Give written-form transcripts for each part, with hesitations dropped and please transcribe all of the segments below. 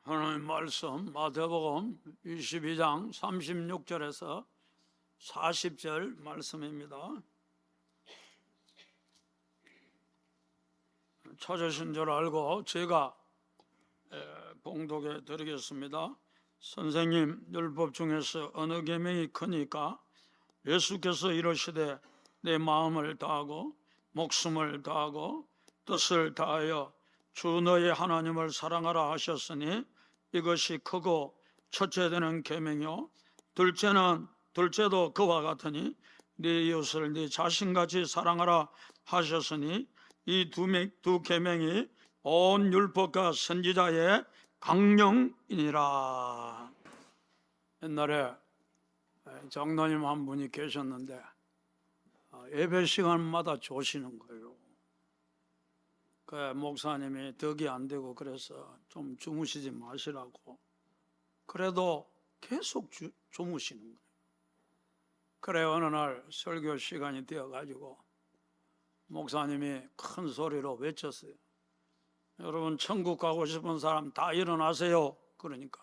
하나님 말씀 마태복음 22장 36절에서 40절 말씀입니다. 찾으신 줄 알고 제가 봉독해 드리겠습니다. 선생님, 율법 중에서 어느 계명이 크니까? 예수께서 이르시되 내 마음을 다하고 목숨을 다하고 뜻을 다하여 주 너의 하나님을 사랑하라 하셨으니 이것이 크고 첫째 되는 계명이요 둘째도 그와 같으니 네 이웃을 네 자신같이 사랑하라 하셨으니 이 두 계명이 온 율법과 선지자의 강령이니라. 옛날에 장로님 한 분이 계셨는데 예배 시간마다 조시는 거예요. 그 목사님이 덕이 안 되고 그래서 좀 주무시지 마시라고. 그래도 계속 주무시는 거예요. 그래 어느 날 설교 시간이 되어가지고 목사님이 큰 소리로 외쳤어요. 여러분, 천국 가고 싶은 사람 다 일어나세요. 그러니까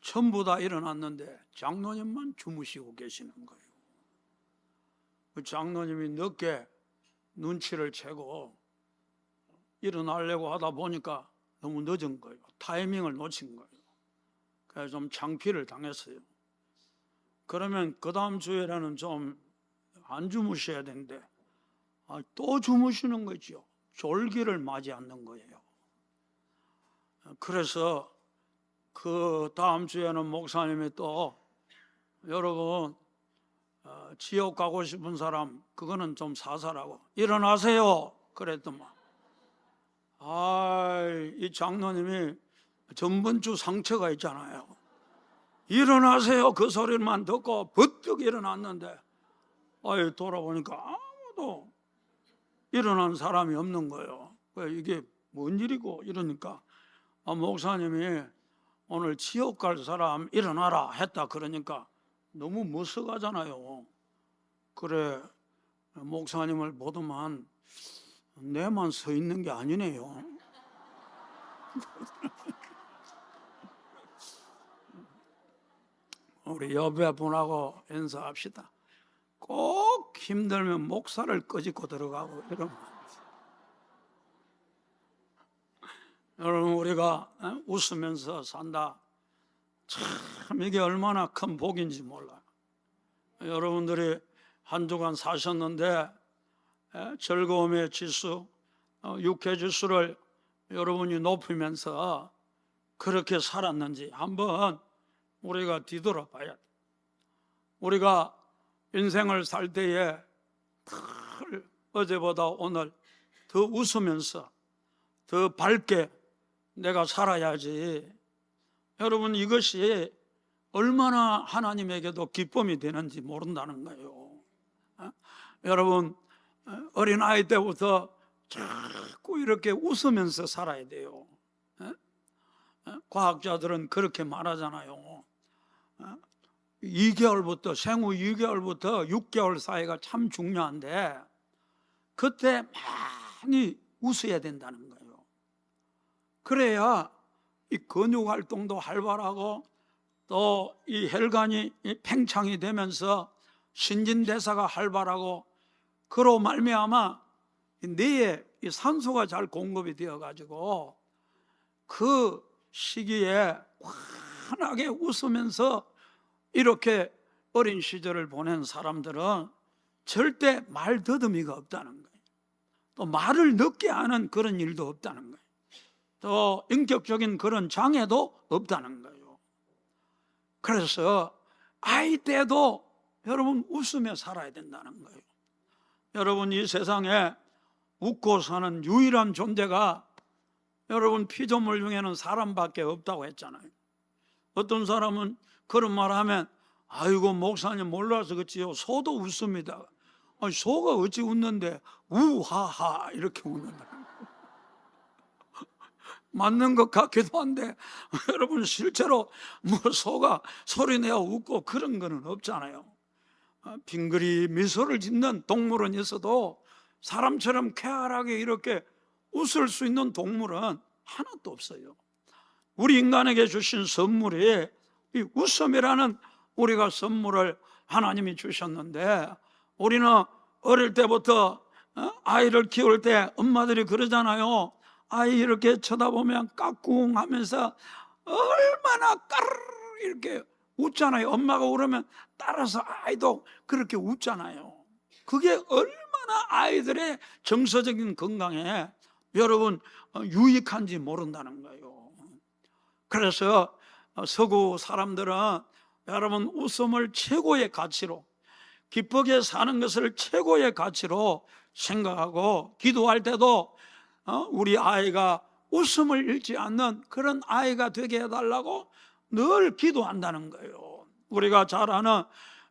전부 다 일어났는데 장로님만 주무시고 계시는 거예요. 그 장로님이 늦게 눈치를 채고 일어나려고 하다 보니까 너무 늦은 거예요. 타이밍을 놓친 거예요. 그래서 좀 창피를 당했어요. 그러면 그 다음 주에는 좀 안 주무셔야 되는데 또 주무시는 거죠. 졸기를 맞이 않는 거예요. 그래서 그 다음 주에는 목사님이 또 여러분 지옥 가고 싶은 사람 그거는 좀 사사라고 일어나세요 그랬더만 이 장로님이 전번주 상처가 있잖아요. 일어나세요 그 소리만 듣고 버뜩 일어났는데 돌아보니까 아무도 일어난 사람이 없는 거예요. 이게 뭔 일이고 이러니까 목사님이 오늘 지옥 갈 사람 일어나라 했다 그러니까 너무 무서워하잖아요. 그래 목사님을 보더만 내만 서 있는 게 아니네요. 우리 옆에 분하고 인사합시다. 꼭 힘들면 목살을 끄집고 들어가고 이러면 여러분, 우리가 웃으면서 산다. 참 이게 얼마나 큰 복인지 몰라요. 여러분들이 한 주간 사셨는데 즐거움의 지수, 유쾌 지수를 여러분이 높이면서 그렇게 살았는지 한번 우리가 뒤돌아봐야 돼. 우리가 인생을 살 때에 어제보다 오늘 더 웃으면서 더 밝게 내가 살아야지. 여러분, 이것이 얼마나 하나님에게도 기쁨이 되는지 모른다는 거예요. 여러분, 어린아이 때부터 자꾸 이렇게 웃으면서 살아야 돼요. 과학자들은 그렇게 말하잖아요. 2개월부터 생후 2개월부터 6개월 사이가 참 중요한데 그때 많이 웃어야 된다는 거예요. 그래야 이 근육 활동도 활발하고 또 이 혈관이 팽창이 되면서 신진대사가 활발하고 그로 말미암아 뇌에 이 산소가 잘 공급이 되어 가지고 그 시기에 환하게 웃으면서 이렇게 어린 시절을 보낸 사람들은 절대 말 더듬이가 없다는 거예요. 또 말을 늦게 하는 그런 일도 없다는 거예요. 또 인격적인 그런 장애도 없다는 거예요. 그래서 아이 때도 여러분 웃으며 살아야 된다는 거예요. 여러분, 이 세상에 웃고 사는 유일한 존재가 여러분 피조물 중에는 사람밖에 없다고 했잖아요. 어떤 사람은 그런 말 하면 아이고 목사님 몰라서 그렇지요, 소도 웃습니다. 소가 어찌 웃는데 우하하 이렇게 웃는다. 맞는 것 같기도 한데 여러분 실제로 소가 소리내어 웃고 그런 거는 없잖아요. 빙그리 미소를 짓는 동물은 있어도 사람처럼 쾌활하게 이렇게 웃을 수 있는 동물은 하나도 없어요. 우리 인간에게 주신 선물이 이 웃음이라는 우리가 선물을 하나님이 주셨는데, 우리는 어릴 때부터 아이를 키울 때 엄마들이 그러잖아요. 아이 이렇게 쳐다보면 까꿍 하면서 얼마나 까르르 이렇게 웃잖아요. 엄마가 울으면 따라서 아이도 그렇게 웃잖아요. 그게 얼마나 아이들의 정서적인 건강에 여러분 유익한지 모른다는 거예요. 그래서 서구 사람들은 여러분 웃음을 최고의 가치로, 기쁘게 사는 것을 최고의 가치로 생각하고, 기도할 때도 우리 아이가 웃음을 잃지 않는 그런 아이가 되게 해달라고 늘 기도한다는 거예요. 우리가 잘 아는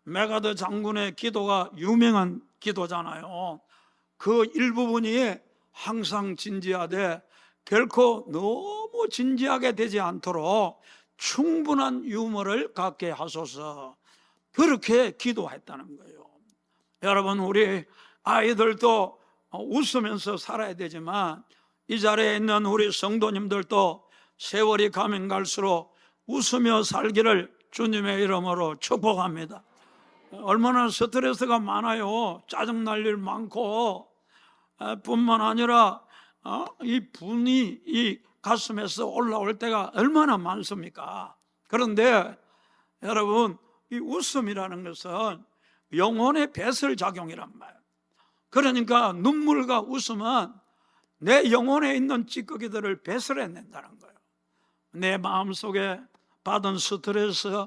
메가드 장군의 기도가 유명한 기도잖아요. 그 일부분이 항상 진지하되 결코 너무 진지하게 되지 않도록 충분한 유머를 갖게 하소서, 그렇게 기도했다는 거예요. 여러분, 우리 아이들도 웃으면서 살아야 되지만, 이 자리에 있는 우리 성도님들도 세월이 가면 갈수록 웃으며 살기를 주님의 이름으로 축복합니다. 얼마나 스트레스가 많아요. 짜증날 일 많고, 뿐만 아니라 이 분이 이 가슴에서 올라올 때가 얼마나 많습니까? 그런데 여러분, 이 웃음이라는 것은 영혼의 배설작용이란 말이에요. 그러니까 눈물과 웃음은 내 영혼에 있는 찌꺼기들을 배설해낸다는 거예요. 내 마음속에 받은 스트레스,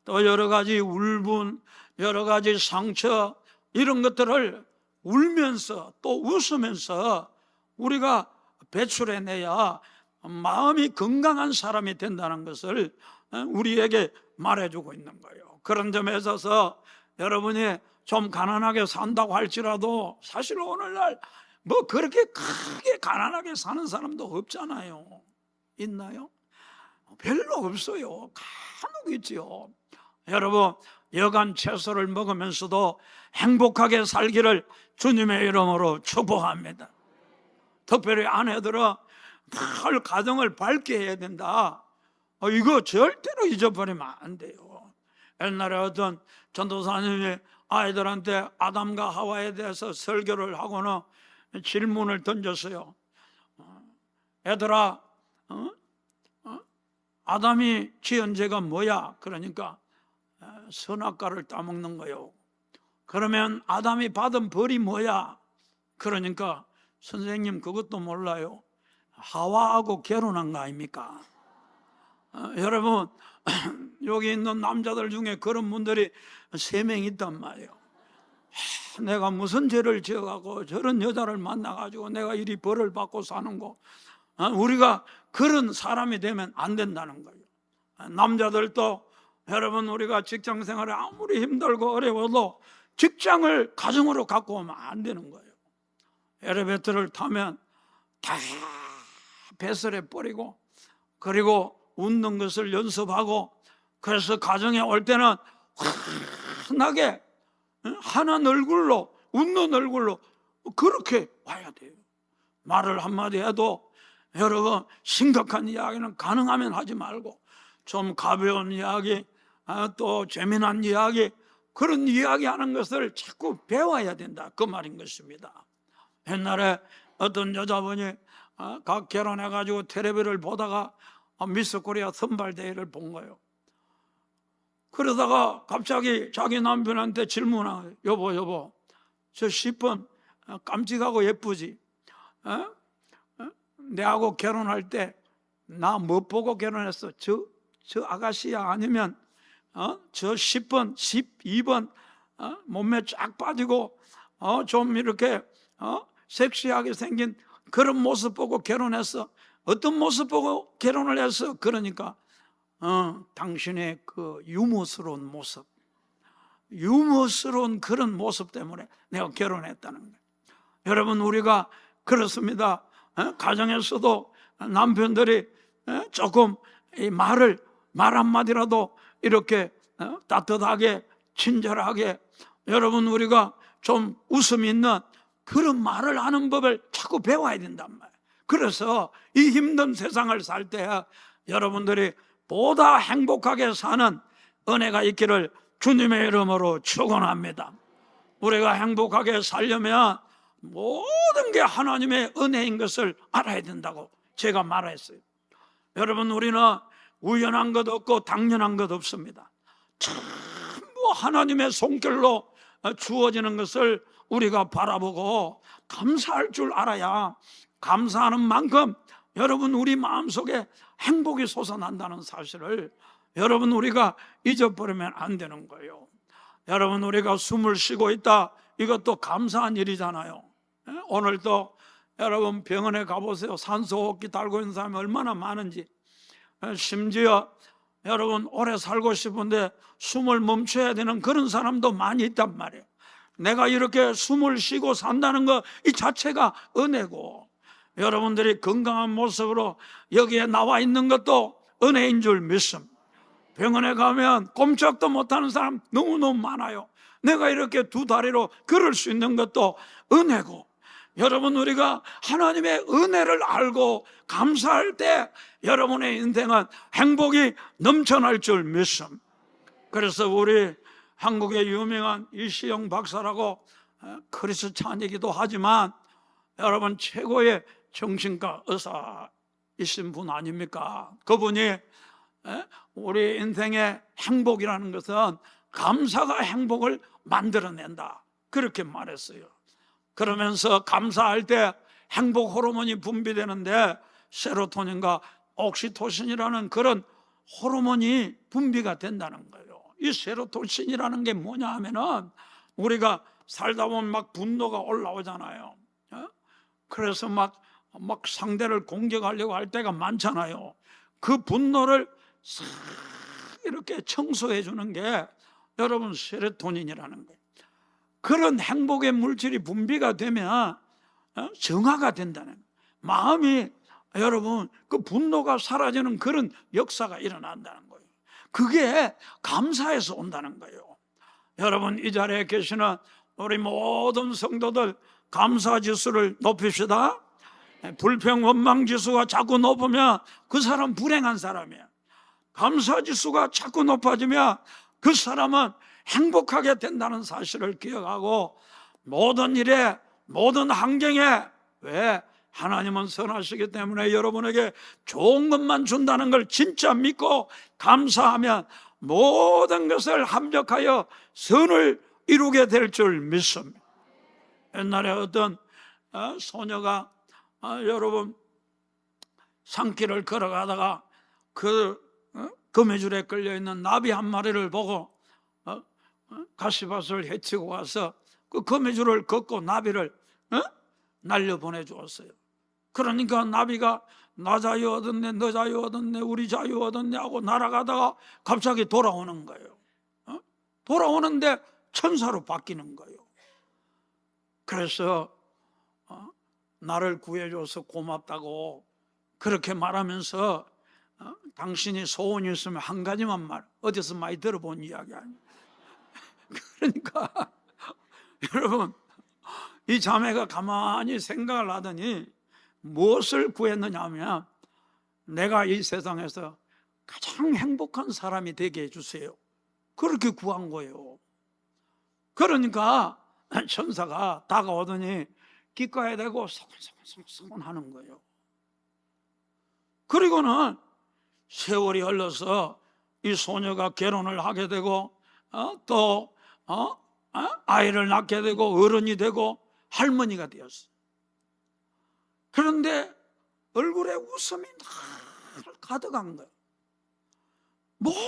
또 여러 가지 울분, 여러 가지 상처, 이런 것들을 울면서 또 웃으면서 우리가 배출해내야 마음이 건강한 사람이 된다는 것을 우리에게 말해주고 있는 거예요. 그런 점에 있어서 여러분이 좀 가난하게 산다고 할지라도 사실 오늘날 뭐 그렇게 크게 가난하게 사는 사람도 없잖아요. 있나요? 별로 없어요. 간혹 있지요. 여러분, 여간 채소를 먹으면서도 행복하게 살기를 주님의 이름으로 축복합니다. 특별히 아내들은 늘 가정을 밝게 해야 된다. 이거 절대로 잊어버리면 안 돼요. 옛날에 어떤 전도사님이 아이들한테 아담과 하와에 대해서 설교를 하고는 질문을 던졌어요. 얘들아, 아담이 지은 죄가 뭐야? 그러니까 선악과를 따먹는 거요. 그러면 아담이 받은 벌이 뭐야? 그러니까 선생님 그것도 몰라요. 하와하고 결혼한 거 아닙니까? 여러분, 여기 있는 남자들 중에 그런 분들이 3명 있단 말이에요. 내가 무슨 죄를 지어가고 저런 여자를 만나가지고 내가 이리 벌을 받고 사는 거, 우리가 그런 사람이 되면 안 된다는 거예요. 남자들도 여러분, 우리가 직장 생활에 아무리 힘들고 어려워도 직장을 가정으로 갖고 오면 안 되는 거예요. 엘리베이터를 타면 다 배설해 버리고, 그리고 웃는 것을 연습하고, 그래서 가정에 올 때는 환하게 환한 얼굴로, 웃는 얼굴로 그렇게 와야 돼요. 말을 한마디 해도 여러분, 심각한 이야기는 가능하면 하지 말고 좀 가벼운 이야기, 또 재미난 이야기, 그런 이야기하는 것을 자꾸 배워야 된다, 그 말인 것입니다. 옛날에 어떤 여자분이 각 결혼해가지고 텔레비를 보다가 미스 코리아 선발대회를 본 거예요. 그러다가 갑자기 자기 남편한테 질문하고, 여보 저 10번 깜찍하고 예쁘지? 내하고 결혼할 때 나 뭐 보고 결혼했어? 저 아가씨야? 아니면 저 10번 12번 몸매 쫙 빠지고 좀 이렇게 섹시하게 생긴 그런 모습 보고 결혼했어? 어떤 모습 보고 결혼을 했어? 그러니까 당신의 그 유머스러운 모습, 유머스러운 그런 모습 때문에 내가 결혼했다는 거예요. 여러분, 우리가 그렇습니다. 가정에서도 남편들이 조금 이 말 한마디라도 이렇게 따뜻하게 친절하게, 여러분, 우리가 좀 웃음 있는 그런 말을 하는 법을 자꾸 배워야 된단 말이에요. 그래서 이 힘든 세상을 살 때 여러분들이 보다 행복하게 사는 은혜가 있기를 주님의 이름으로 축원합니다. 우리가 행복하게 살려면 모든 게 하나님의 은혜인 것을 알아야 된다고 제가 말했어요. 여러분, 우리는 우연한 것 없고 당연한 것 없습니다. 전부 하나님의 손길로 주어지는 것을 우리가 바라보고 감사할 줄 알아야 감사하는 만큼 여러분 우리 마음속에 행복이 솟아난다는 사실을 여러분 우리가 잊어버리면 안 되는 거예요. 여러분, 우리가 숨을 쉬고 있다, 이것도 감사한 일이잖아요. 오늘도 여러분 병원에 가보세요. 산소호흡기 달고 있는 사람이 얼마나 많은지. 심지어 여러분 오래 살고 싶은데 숨을 멈춰야 되는 그런 사람도 많이 있단 말이에요. 내가 이렇게 숨을 쉬고 산다는 것 이 자체가 은혜고, 여러분들이 건강한 모습으로 여기에 나와 있는 것도 은혜인 줄 믿습니다. 병원에 가면 꼼짝도 못하는 사람 너무너무 많아요. 내가 이렇게 두 다리로 걸을 수 있는 것도 은혜고, 여러분 우리가 하나님의 은혜를 알고 감사할 때 여러분의 인생은 행복이 넘쳐날 줄 믿습니다. 그래서 우리 한국의 유명한 이시영 박사라고 크리스찬이기도 하지만 여러분 최고의 정신과 의사이신 분 아닙니까? 그분이 우리 인생의 행복이라는 것은 감사가 행복을 만들어낸다, 그렇게 말했어요. 그러면서 감사할 때 행복 호르몬이 분비되는데 세로토닌과 옥시토신이라는 그런 호르몬이 분비가 된다는 거예요. 이 세로토닌이라는 게 뭐냐 하면은 우리가 살다 보면 막 분노가 올라오잖아요. 그래서 막 상대를 공격하려고 할 때가 많잖아요. 그 분노를 싹 이렇게 청소해 주는 게 여러분 세로토닌이라는 거예요. 그런 행복의 물질이 분비가 되면 정화가 된다는 거예요. 마음이 여러분 그 분노가 사라지는 그런 역사가 일어난다는 거예요. 그게 감사에서 온다는 거예요. 여러분, 이 자리에 계시는 우리 모든 성도들 감사 지수를 높입시다. 불평 원망 지수가 자꾸 높으면 그 사람 불행한 사람이야. 감사 지수가 자꾸 높아지면 그 사람은 행복하게 된다는 사실을 기억하고 모든 일에 모든 환경에, 왜? 하나님은 선하시기 때문에 여러분에게 좋은 것만 준다는 걸 진짜 믿고 감사하면 모든 것을 합력하여 선을 이루게 될 줄 믿습니다. 옛날에 어떤 소녀가 여러분 산길을 걸어가다가 그 거미줄에 걸려있는 나비 한 마리를 보고 가시밭을 헤치고 가서 그 거미줄을 걷고 나비를 날려 보내주었어요. 그러니까 나비가 나 자유 얻었네, 너 자유 얻었네, 우리 자유 얻었네 하고 날아가다가 갑자기 돌아오는 거예요. 돌아오는데 천사로 바뀌는 거예요. 그래서 나를 구해줘서 고맙다고 그렇게 말하면서 당신이 소원이 있으면 한 가지만 말, 어디서 많이 들어본 이야기 아니에요. 그러니까 여러분, 이 자매가 가만히 생각을 하더니 무엇을 구했느냐 하면 내가 이 세상에서 가장 행복한 사람이 되게 해주세요, 그렇게 구한 거예요. 그러니까 천사가 다가오더니 귓가에 대고 소곤소곤 하는 거예요. 그리고는 세월이 흘러서 이 소녀가 결혼을 하게 되고 또 아이를 낳게 되고 어른이 되고 할머니가 되었어요. 그런데 얼굴에 웃음이 늘 가득한 거예요. 모든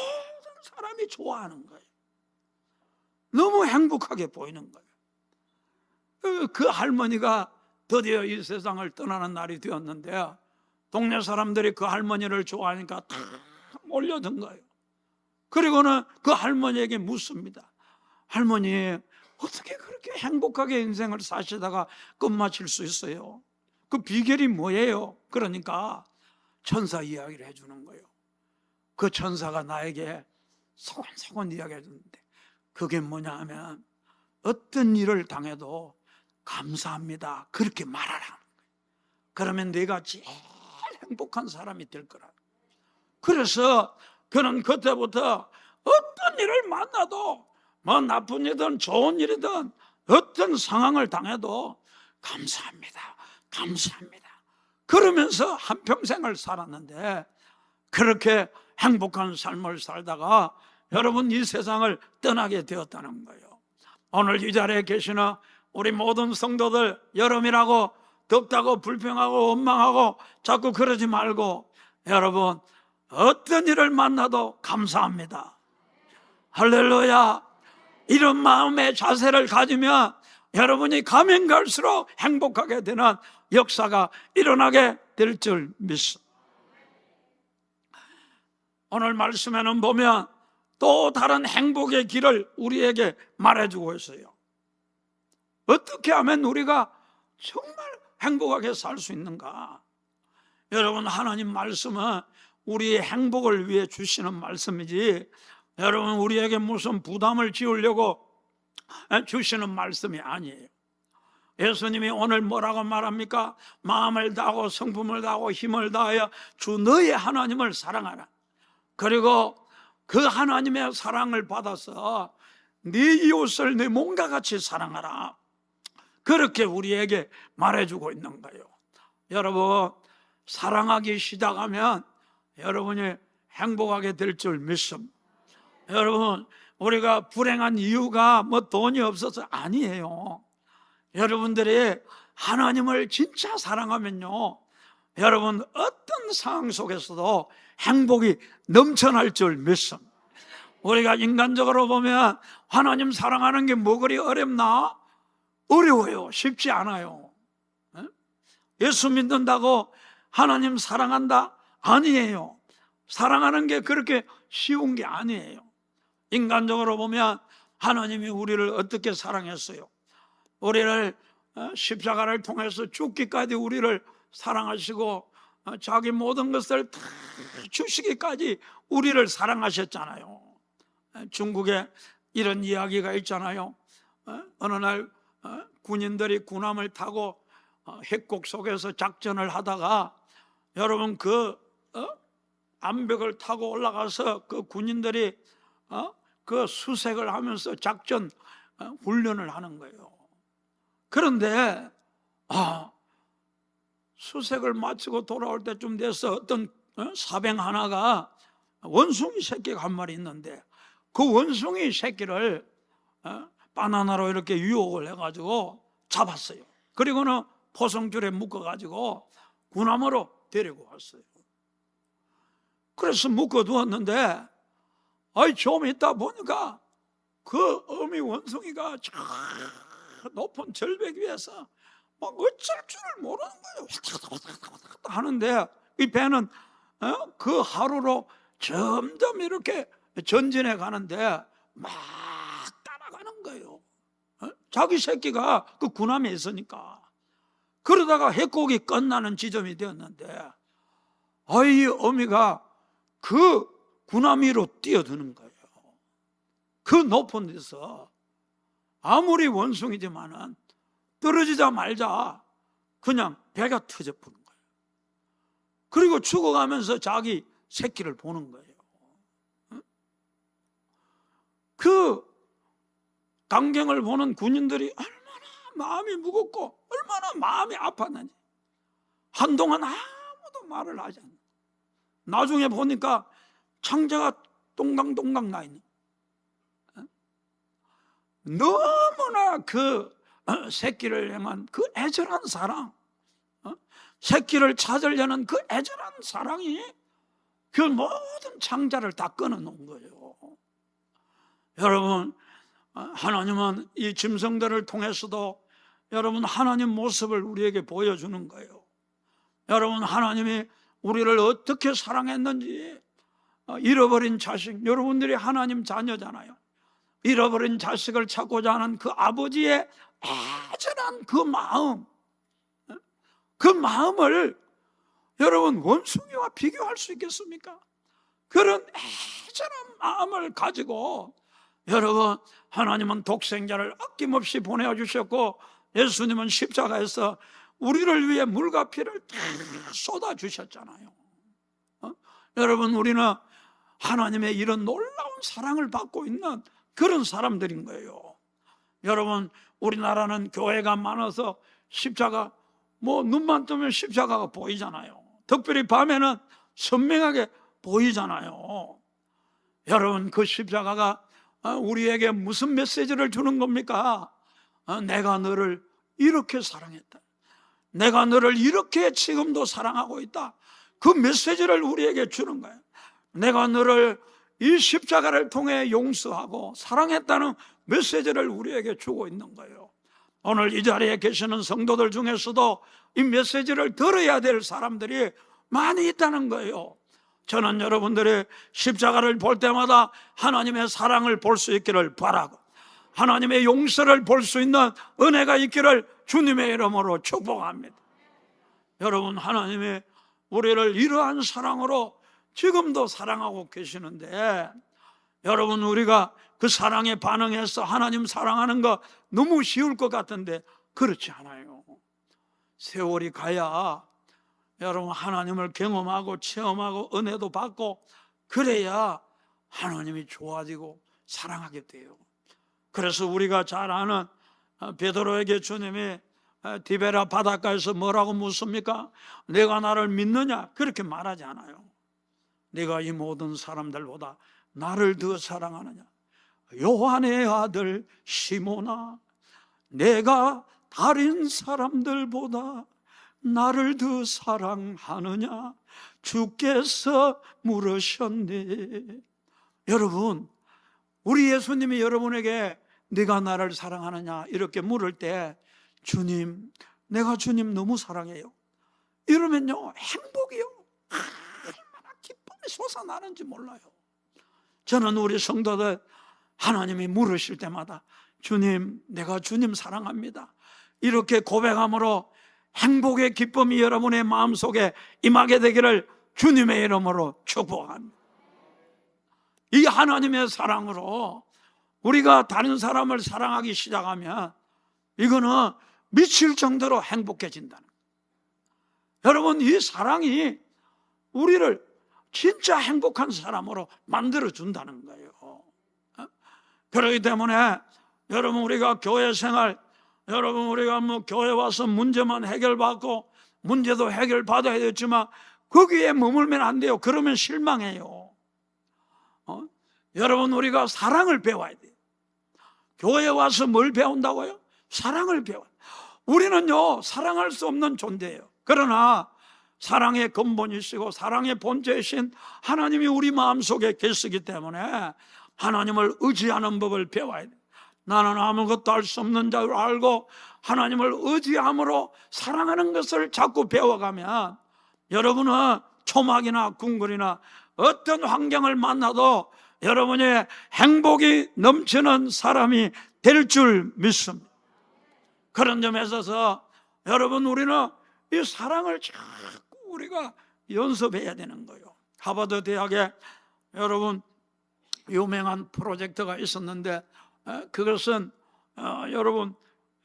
사람이 좋아하는 거예요. 너무 행복하게 보이는 거예요. 그 할머니가 드디어 이 세상을 떠나는 날이 되었는데 동네 사람들이 그 할머니를 좋아하니까 다 몰려든 거예요. 그리고는 그 할머니에게 묻습니다. 할머니, 어떻게 그렇게 행복하게 인생을 사시다가 끝마칠 수 있어요? 그 비결이 뭐예요? 그러니까 천사 이야기를 해주는 거예요. 그 천사가 나에게 소곤소곤 이야기해 주는데 그게 뭐냐 하면 어떤 일을 당해도 감사합니다, 그렇게 말하라는 거예요. 그러면 내가 제일 행복한 사람이 될 거라. 그래서 그는 그때부터 어떤 일을 만나도 뭐 나쁜 일이든 좋은 일이든 어떤 상황을 당해도 감사합니다, 감사합니다 그러면서 한평생을 살았는데, 그렇게 행복한 삶을 살다가 여러분 이 세상을 떠나게 되었다는 거예요. 오늘 이 자리에 계시는 우리 모든 성도들, 여름이라고 덥다고 불평하고 원망하고 자꾸 그러지 말고, 여러분 어떤 일을 만나도 감사합니다. 할렐루야. 이런 마음의 자세를 가지면 여러분이 가면 갈수록 행복하게 되는 역사가 일어나게 될 줄 믿습니다. 오늘 말씀에는 보면 또 다른 행복의 길을 우리에게 말해주고 있어요. 어떻게 하면 우리가 정말 행복하게 살 수 있는가? 여러분, 하나님 말씀은 우리의 행복을 위해 주시는 말씀이지, 여러분 우리에게 무슨 부담을 지우려고 주시는 말씀이 아니에요. 예수님이 오늘 뭐라고 말합니까? 마음을 다하고 성품을 다하고 힘을 다하여 주 너의 하나님을 사랑하라. 그리고 그 하나님의 사랑을 받아서 네 이웃을 네 몸과 같이 사랑하라. 그렇게 우리에게 말해주고 있는 거예요. 여러분, 사랑하기 시작하면 여러분이 행복하게 될 줄 믿습니다. 여러분, 우리가 불행한 이유가 뭐 돈이 없어서 아니에요. 여러분들이 하나님을 진짜 사랑하면요, 여러분 어떤 상황 속에서도 행복이 넘쳐날 줄 믿습니다. 우리가 인간적으로 보면 하나님 사랑하는 게 뭐 그리 어렵나? 어려워요. 쉽지 않아요. 예수 믿는다고 하나님 사랑한다? 아니에요. 사랑하는 게 그렇게 쉬운 게 아니에요. 인간적으로 보면 하나님이 우리를 어떻게 사랑했어요? 우리를 십자가를 통해서 죽기까지 우리를 사랑하시고 자기 모든 것을 다 주시기까지 우리를 사랑하셨잖아요. 중국에 이런 이야기가 있잖아요. 어느 날 군인들이 군함을 타고 핵곡 속에서 작전을 하다가, 여러분 그 암벽을 타고 올라가서 그 군인들이 그 수색을 하면서 작전 훈련을 하는 거예요. 그런데 수색을 마치고 돌아올 때쯤 돼서 어떤 사병 하나가 원숭이 새끼가 한 마리 있는데, 그 원숭이 새끼를 바나나로 이렇게 유혹을 해가지고 잡았어요. 그리고는 포성줄에 묶어가지고 군함으로 데리고 왔어요. 그래서 묶어두었는데 좀 있다 보니까 그 어미 원숭이가 저 높은 절벽 위에서 막 어쩔 줄을 모르는 거예요. 왔다 하는데 이 배는 그 하루로 점점 이렇게 전진해 가는데 막 따라가는 거예요. 자기 새끼가 그 군함에 있으니까. 그러다가 해곡이 끝나는 지점이 되었는데 이 어미가 그 군함 위로 뛰어드는 거예요. 그 높은 데서 아무리 원숭이지만은 떨어지자마자 그냥 배가 터져버린 거예요. 그리고 죽어가면서 자기 새끼를 보는 거예요. 그 광경을 보는 군인들이 얼마나 마음이 무겁고 얼마나 마음이 아팠는지 한동안 아무도 말을 하지 않는. 나중에 보니까 창자가 동강동강 나 있는. 너무나 그 새끼를 향한 그 애절한 사랑, 새끼를 찾으려는 그 애절한 사랑이 그 모든 창자를 다 끊어놓은 거예요. 여러분, 하나님은 이 짐승들을 통해서도 여러분 하나님 모습을 우리에게 보여주는 거예요. 여러분, 하나님이 우리를 어떻게 사랑했는지, 잃어버린 자식, 여러분들이 하나님 자녀잖아요. 잃어버린 자식을 찾고자 하는 그 아버지의 애절한 그 마음, 그 마음을 여러분 원숭이와 비교할 수 있겠습니까? 그런 애절한 마음을 가지고 여러분, 하나님은 독생자를 아낌없이 보내주셨고 예수님은 십자가에서 우리를 위해 물과 피를 다 쏟아주셨잖아요. 여러분, 우리는 하나님의 이런 놀라운 사랑을 받고 있는 그런 사람들인 거예요. 여러분, 우리나라는 교회가 많아서 십자가, 눈만 뜨면 십자가가 보이잖아요. 특별히 밤에는 선명하게 보이잖아요. 여러분, 그 십자가가 우리에게 무슨 메시지를 주는 겁니까? 내가 너를 이렇게 사랑했다, 내가 너를 이렇게 지금도 사랑하고 있다, 그 메시지를 우리에게 주는 거예요. 내가 너를 이 십자가를 통해 용서하고 사랑했다는 메시지를 우리에게 주고 있는 거예요. 오늘 이 자리에 계시는 성도들 중에서도 이 메시지를 들어야 될 사람들이 많이 있다는 거예요. 저는 여러분들의 십자가를 볼 때마다 하나님의 사랑을 볼 수 있기를 바라고, 하나님의 용서를 볼 수 있는 은혜가 있기를 주님의 이름으로 축복합니다. 여러분, 하나님의 우리를 이러한 사랑으로 지금도 사랑하고 계시는데, 여러분, 우리가 그 사랑에 반응해서 하나님 사랑하는 거 너무 쉬울 것 같은데 그렇지 않아요. 세월이 가야 여러분 하나님을 경험하고 체험하고 은혜도 받고, 그래야 하나님이 좋아지고 사랑하게 돼요. 그래서 우리가 잘 아는 베드로에게 주님이 디베라 바닷가에서 뭐라고 묻습니까? 내가 나를 믿느냐? 그렇게 말하지 않아요. 내가 이 모든 사람들보다 나를 더 사랑하느냐? 요한의 아들 시몬아, 내가 다른 사람들보다 나를 더 사랑하느냐? 주께서 물으셨네. 여러분, 우리 예수님이 여러분에게 네가 나를 사랑하느냐 이렇게 물을 때, 주님, 내가 주님 너무 사랑해요, 이러면요 행복이요, 얼마나 기쁨이 솟아나는지 몰라요. 저는 우리 성도들 하나님이 물으실 때마다 주님, 내가 주님 사랑합니다, 이렇게 고백함으로 행복의 기쁨이 여러분의 마음속에 임하게 되기를 주님의 이름으로 축복합니다. 이 하나님의 사랑으로 우리가 다른 사람을 사랑하기 시작하면 이거는 미칠 정도로 행복해진다는 거예요. 여러분, 이 사랑이 우리를 진짜 행복한 사람으로 만들어준다는 거예요. 그렇기 때문에 여러분, 우리가 교회 생활, 여러분 우리가 교회 와서 문제만 해결받고 문제도 해결받아야 되지만 거기에 머물면 안 돼요. 그러면 실망해요. 여러분, 우리가 사랑을 배워야 돼요. 교회에 와서 뭘 배운다고요? 사랑을 배워요. 우리는요 사랑할 수 없는 존재예요. 그러나 사랑의 근본이시고 사랑의 본체이신 하나님이 우리 마음속에 계시기 때문에 하나님을 의지하는 법을 배워야 돼요. 나는 아무것도 할 수 없는 줄 알고 하나님을 의지함으로 사랑하는 것을 자꾸 배워가면 여러분은 초막이나 궁궐이나 어떤 환경을 만나도 여러분의 행복이 넘치는 사람이 될 줄 믿습니다. 그런 점에 있어서 여러분, 우리는 이 사랑을 자꾸 우리가 연습해야 되는 거예요. 하버드 대학에 여러분 유명한 프로젝트가 있었는데, 그것은 여러분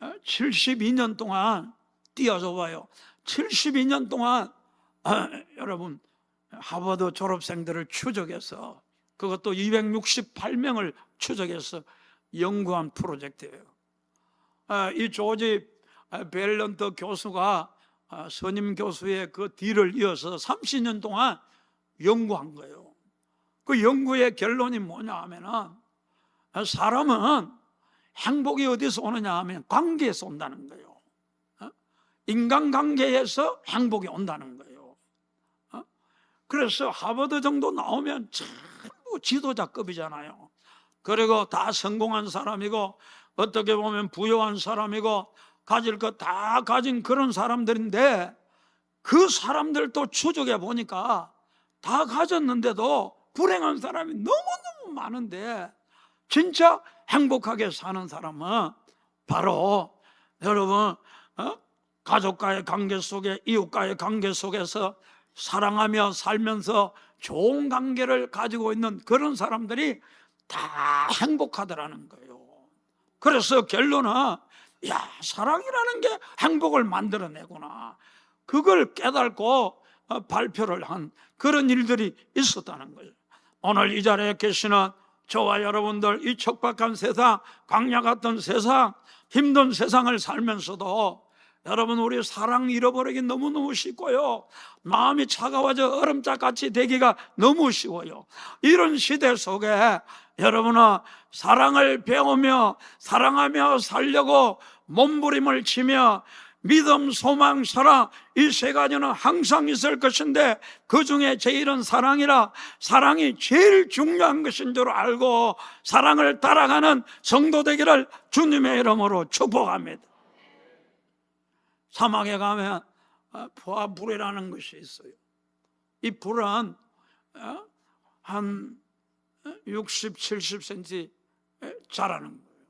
72년 동안 띄어줘 봐요. 72년 동안 여러분 하버드 졸업생들을 추적해서, 그것도 268명을 추적해서 연구한 프로젝트예요. 이 조지 벨런트 교수가 선임 교수의 그 뒤를 이어서 30년 동안 연구한 거예요. 그 연구의 결론이 뭐냐 하면은, 사람은 행복이 어디서 오느냐 하면 관계에서 온다는 거예요. 인간관계에서 행복이 온다는 거예요. 그래서 하버드 정도 나오면 전부 지도자급이잖아요. 그리고 다 성공한 사람이고 어떻게 보면 부유한 사람이고 가질 것 다 가진 그런 사람들인데, 그 사람들도 추적해 보니까 다 가졌는데도 불행한 사람이 너무너무 많은데, 진짜 행복하게 사는 사람은 바로 여러분 가족과의 관계 속에, 이웃과의 관계 속에서 사랑하며 살면서 좋은 관계를 가지고 있는 그런 사람들이 다 행복하더라는 거예요. 그래서 결론은, 사랑이라는 게 행복을 만들어내구나, 그걸 깨닫고 발표를 한 그런 일들이 있었다는 거예요. 오늘 이 자리에 계시는 저와 여러분들, 이 척박한 세상, 광야 같은 세상, 힘든 세상을 살면서도 여러분, 우리 사랑 잃어버리기 너무너무 쉽고요, 마음이 차가워져 얼음짝같이 되기가 너무 쉬워요. 이런 시대 속에 여러분은 사랑을 배우며 사랑하며 살려고 몸부림을 치며 믿음, 소망, 사랑, 이 세 가지는 항상 있을 것인데 그 중에 제일은 사랑이라, 사랑이 제일 중요한 것인 줄 알고 사랑을 따라가는 성도 되기를 주님의 이름으로 축복합니다. 사막에 가면 포화불이라는 것이 있어요. 이 불은 한 60, 70cm 자라는 거예요.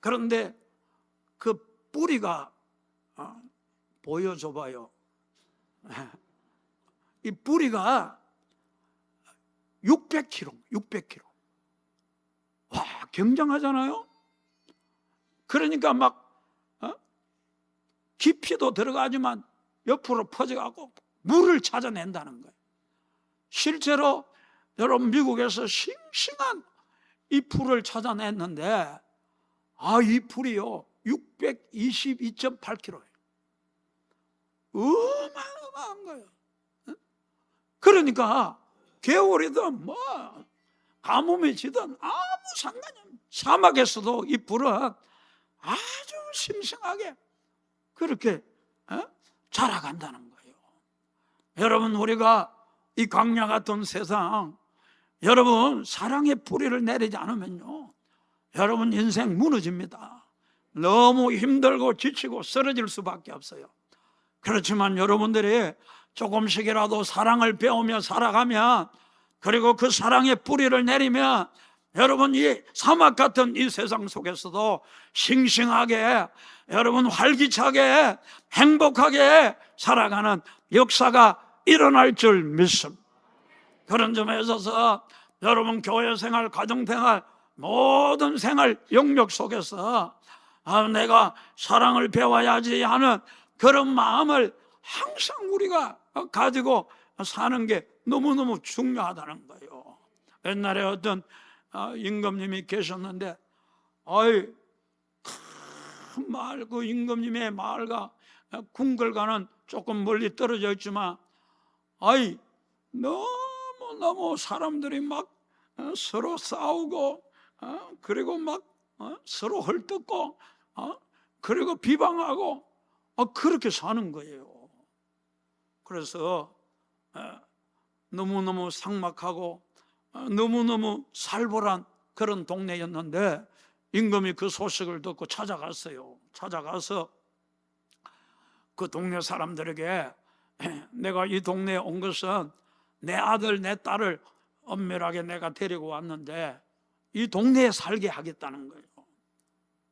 그런데 그 뿌리가 보여줘봐요. 이 뿌리가 600kg. 와, 굉장하잖아요. 그러니까 막 깊이도 들어가지만 옆으로 퍼져가고 물을 찾아낸다는 거예요. 실제로 여러분, 미국에서 싱싱한 이 풀을 찾아냈는데 이 풀이요 622.8kg예요. 어마어마한 거예요. 그러니까 겨울이든 뭐 가뭄이 지든 아무 상관이 없어요. 사막에서도 이 풀은 아주 싱싱하게 그렇게 자라간다는 거예요. 여러분, 우리가 이 광야 같은 세상, 여러분 사랑의 뿌리를 내리지 않으면요, 여러분 인생 무너집니다. 너무 힘들고 지치고 쓰러질 수밖에 없어요. 그렇지만 여러분들이 조금씩이라도 사랑을 배우며 살아가면, 그리고 그 사랑의 뿌리를 내리면 여러분 이 사막 같은 이 세상 속에서도 싱싱하게, 여러분 활기차게, 행복하게 살아가는 역사가 일어날 줄 믿습니다. 그런 점에 있어서 여러분 교회 생활, 가정 생활, 모든 생활 영역 속에서 내가 사랑을 배워야지 하는 그런 마음을 항상 우리가 가지고 사는 게 너무너무 중요하다는 거예요. 옛날에 어떤 임금님이 계셨는데, 큰 마을, 그 임금님의 마을과 궁궐과는 조금 멀리 떨어져 있지만 너무 사람들이 막 서로 싸우고 그리고 막 서로 헐뜯고 그리고 비방하고 그렇게 사는 거예요. 그래서 너무너무 삭막하고 너무너무 살벌한 그런 동네였는데 임금이 그 소식을 듣고 찾아갔어요. 찾아가서 그 동네 사람들에게 내가 이 동네에 온 것은 내 아들, 내 딸을 엄밀하게 내가 데리고 왔는데 이 동네에 살게 하겠다는 거예요.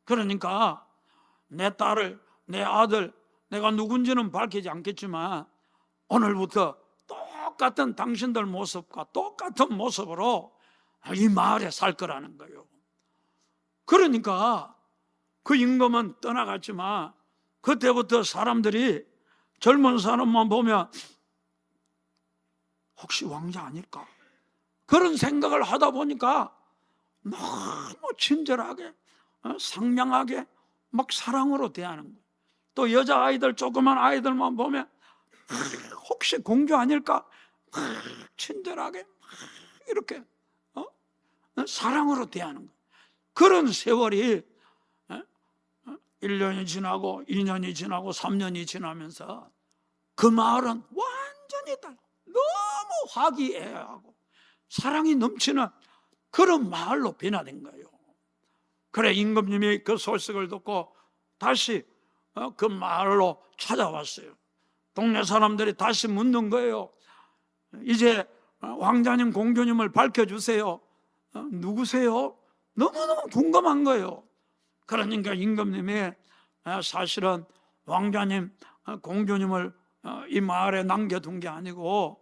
그러니까 내 딸을, 내 아들, 내가 누군지는 밝히지 않겠지만 오늘부터 똑같은 당신들 모습과 똑같은 모습으로 이 마을에 살 거라는 거예요. 그러니까 그 임금은 떠나갔지만 그때부터 사람들이, 젊은 사람만 보면 혹시 왕자 아닐까? 그런 생각을 하다 보니까 너무 친절하게, 상냥하게 막 사랑으로 대하는 거예요. 또 여자아이들, 조그만 아이들만 보면 혹시 공주 아닐까? 친절하게 이렇게 사랑으로 대하는 거예요. 그런 세월이 1년이 지나고 2년이 지나고 3년이 지나면서 그 마을은 완전히 달라. 너무 화기애애하고 사랑이 넘치는 그런 마을로 변화된 거예요. 그래 임금님이 그 소식을 듣고 다시 그 마을로 찾아왔어요. 동네 사람들이 다시 묻는 거예요. 이제 왕자님, 공주님을 밝혀주세요. 누구세요? 너무너무 궁금한 거예요. 그러니까 임금님이 사실은 왕자님, 공주님을 이 마을에 남겨둔 게 아니고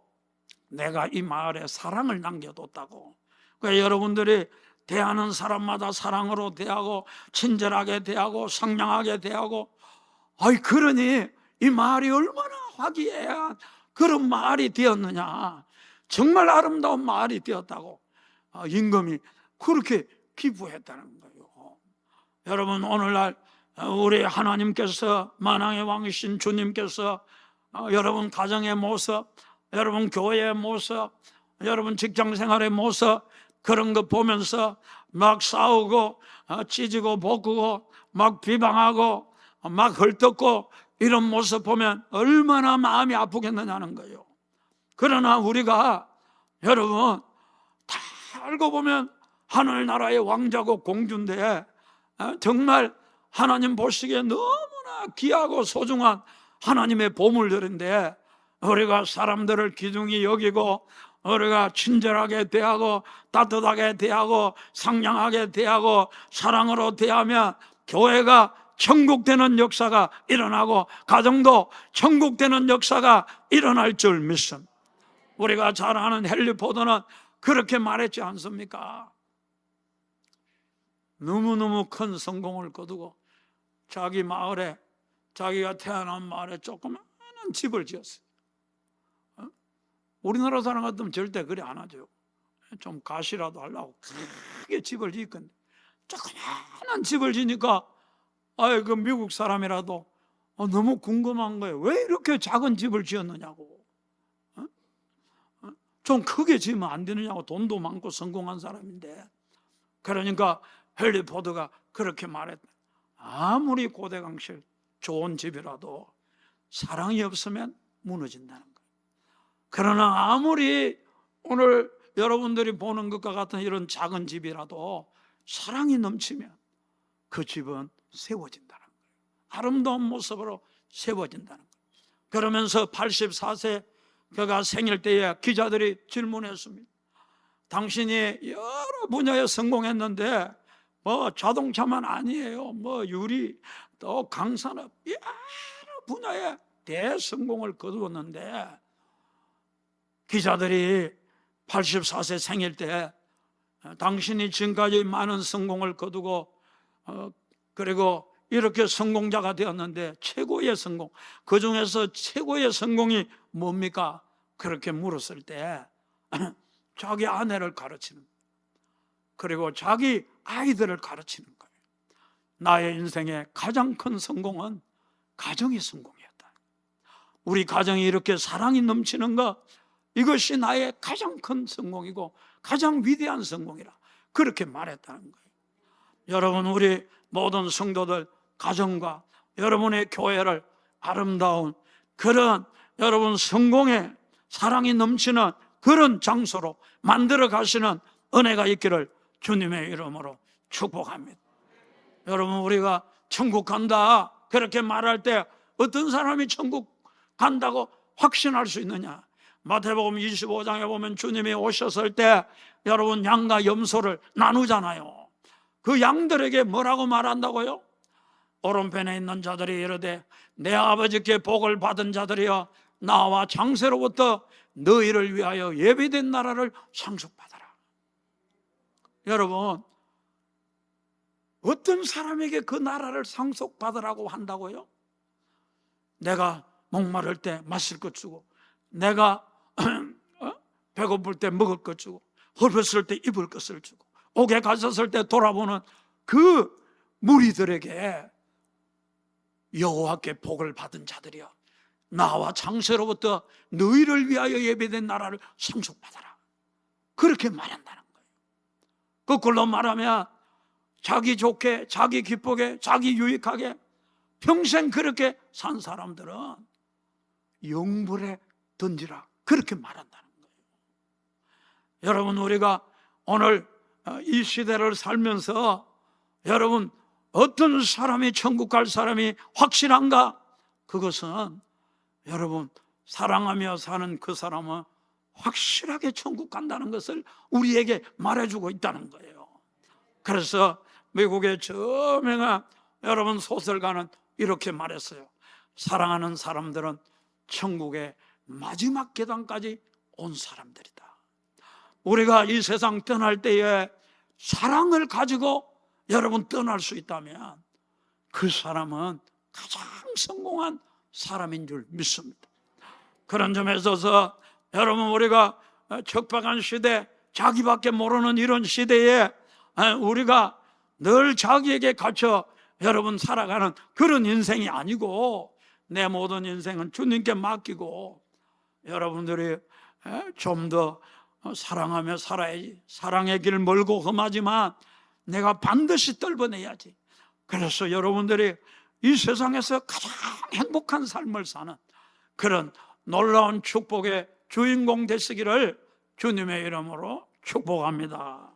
내가 이 마을에 사랑을 남겨뒀다고. 그러니까 여러분들이 대하는 사람마다 사랑으로 대하고 친절하게 대하고 상냥하게 대하고, 그러니 이 마을이 얼마나 화기애애한 그런 마을이 되었느냐? 정말 아름다운 마을이 되었다고 임금이 그렇게 기부했다는 거예요. 여러분, 오늘날 우리 하나님께서, 만왕의 왕이신 주님께서 여러분 가정의 모습, 여러분 교회의 모습, 여러분 직장생활의 모습, 그런 거 보면서 막 싸우고 찢고 볶고 막 비방하고 막 헐뜯고 이런 모습 보면 얼마나 마음이 아프겠느냐는 거예요. 그러나 우리가 여러분 다 알고 보면 하늘나라의 왕자고 공주인데 정말 하나님 보시기에 너무나 귀하고 소중한 하나님의 보물들인데, 우리가 사람들을 귀중히 여기고 우리가 친절하게 대하고 따뜻하게 대하고 상냥하게 대하고 사랑으로 대하면 교회가 천국되는 역사가 일어나고 가정도 천국되는 역사가 일어날 줄 믿습니다. 우리가 잘 아는 헨리 포드는 그렇게 말했지 않습니까? 너무너무 큰 성공을 거두고 자기 마을에, 자기가 태어난 마을에 조그마한 집을 지었어요. 우리나라 사람 같으면 절대 그래 안 하죠. 좀 가시라도 하려고 크게 집을 지을 건데 조그마한 집을 지니까 그 미국 사람이라도 너무 궁금한 거예요. 왜 이렇게 작은 집을 지었느냐고. 좀 크게 지으면 안 되느냐고. 돈도 많고 성공한 사람인데. 그러니까 헨리 포드가 그렇게 말했다. 아무리 고대강실 좋은 집이라도 사랑이 없으면 무너진다는 거예요. 그러나 아무리 오늘 여러분들이 보는 것과 같은 이런 작은 집이라도 사랑이 넘치면 그 집은 세워진다는 거예요. 아름다운 모습으로 세워진다는 거예요. 그러면서 84세 그가 생일 때에 기자들이 질문했습니다. 당신이 여러 분야에 성공했는데 뭐 자동차만 아니에요, 뭐 유리 또 강산업 여러 분야에 대성공을 거두었는데, 기자들이 84세 생일 때 당신이 지금까지 많은 성공을 거두고 그리고 이렇게 성공자가 되었는데 최고의 성공, 그 중에서 최고의 성공이 뭡니까? 그렇게 물었을 때 자기 아내를 가르치는, 그리고 자기 아이들을 가르치는 거예요. 나의 인생의 가장 큰 성공은 가정의 성공이었다. 우리 가정이 이렇게 사랑이 넘치는 것, 이것이 나의 가장 큰 성공이고 가장 위대한 성공이라 그렇게 말했다는 거예요. 여러분, 우리 모든 성도들 가정과 여러분의 교회를 아름다운 그런 여러분 성공의 사랑이 넘치는 그런 장소로 만들어 가시는 은혜가 있기를 주님의 이름으로 축복합니다. 여러분, 우리가 천국 간다 그렇게 말할 때 어떤 사람이 천국 간다고 확신할 수 있느냐? 마태복음 25장에 보면 주님이 오셨을 때 여러분 양과 염소를 나누잖아요. 그 양들에게 뭐라고 말한다고요? 오른편에 있는 자들이 이르되 내 아버지께 복을 받은 자들이여 나와 장세로부터 너희를 위하여 예비된 나라를 상속받아라. 여러분, 어떤 사람에게 그 나라를 상속받으라고 한다고요? 내가 목마를 때 마실 것 주고, 내가 배고플 때 먹을 것 주고, 헐벗을 때 입을 것을 주고, 옥에 갇혔을 때 돌아보는 그 무리들에게 여호와께 복을 받은 자들이여 나와 장세로부터 너희를 위하여 예배된 나라를 상속받아라, 그렇게 말한다는 거예요. 거꾸로 말하면 자기 좋게, 자기 기쁘게, 자기 유익하게 평생 그렇게 산 사람들은 영불에 던지라, 그렇게 말한다는 거예요. 여러분, 우리가 오늘 이 시대를 살면서 여러분 어떤 사람이 천국 갈 사람이 확실한가? 그것은 여러분 사랑하며 사는 그 사람은 확실하게 천국 간다는 것을 우리에게 말해주고 있다는 거예요. 그래서 미국의 저명한 여러분 소설가는 이렇게 말했어요. 사랑하는 사람들은 천국의 마지막 계단까지 온 사람들이다. 우리가 이 세상 떠날 때에 사랑을 가지고 여러분 떠날 수 있다면 그 사람은 가장 성공한 사람인 줄 믿습니다. 그런 점에 있어서 여러분, 우리가 척박한 시대, 자기밖에 모르는 이런 시대에 우리가 늘 자기에게 갇혀 여러분 살아가는 그런 인생이 아니고, 내 모든 인생은 주님께 맡기고 여러분들이 좀 더 사랑하며 살아야지. 사랑의 길 멀고 험하지만 내가 반드시 떨궈내야지. 그래서 여러분들이 이 세상에서 가장 행복한 삶을 사는 그런 놀라운 축복의 주인공 되시기를 주님의 이름으로 축복합니다.